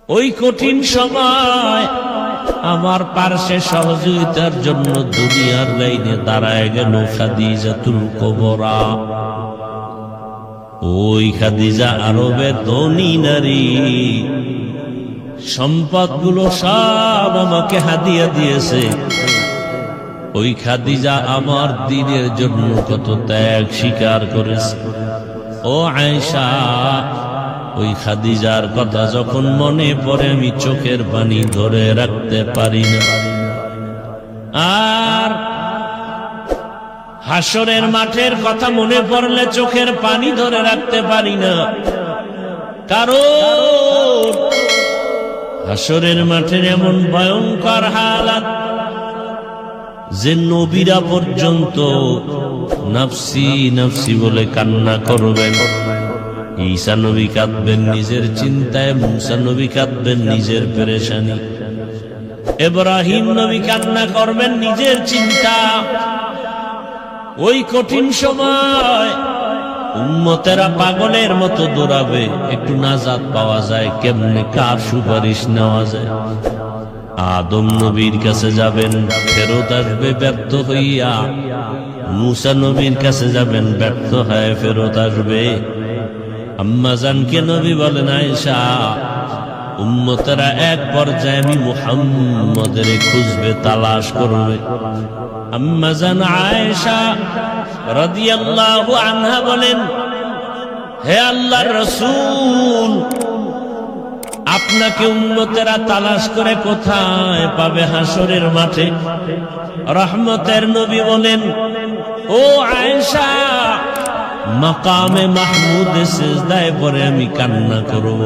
ওই কঠিন সময় আমার পার্শ্বে সহযোগিতার জন্য দুনিয়ার লাইনে দাঁড়ায় গেল খাদিজাতুল কুবরা। ওই খাদিজা আরবের ধনী নারী, সম্পদগুলো সব আমাকে হাদিয়া দিয়েছে। ওই খাদিজা আমার দ্বীনের জন্য কত ত্যাগ স্বীকার করেছে। ও আয়েশা, ওই খাদিজার কথা যখন মনে পড়ে আমি চোখের পানি ধরে রাখতে পারি না। আর হাসরের মাঠের কথা মনে পড়লে চোখের পানি ধরে রাখতে পারি না, কারণ হাসরের মাঠের এমন ভয়ঙ্কর হালাত যে নবীরা পর্যন্ত নফসি নফসি বলে কান্না করবেন। ঈসা নবী কাঁদবেন নিজের চিন্তায়, মুসা নবী কাঁদবেন নিজের পেরেশানি, ইব্রাহিম নবী কান্না করবেন নিজের চিন্তা। ওই কঠিন সময় উম্মতেরা পাগলের মতো দৌড়াবে, একটু নাজাত পাওয়া যায় কেমনে, কার সুপারিশ নেওয়া যায়। আদম নবীর কাছে যাবেন, ফেরত আসবে ব্যর্থ হইয়া। মুসা নবীর কাছে যাবেন, ব্যর্থ হয়ে ফেরত আসবে। আম্মা জানকে নবী বলেন, আয়েশা, উম্মতেরা এক পর্যায়ে আমি মুহাম্মদের খুঁজবে, তালাশ করবে। আম্মা জান আয়েশা রাদিয়াল্লাহু আনহা বলেন, হে আল্লাহর রাসূল, আপনাকে উম্মতেরা তালাশ করে কোথায় পাবে? হাসরের মাঠে। রহমতের নবী বলেন, ও আয়েশা, মাকামে মাহমুদে সিজদায় পড়ে আমি কান্না করব।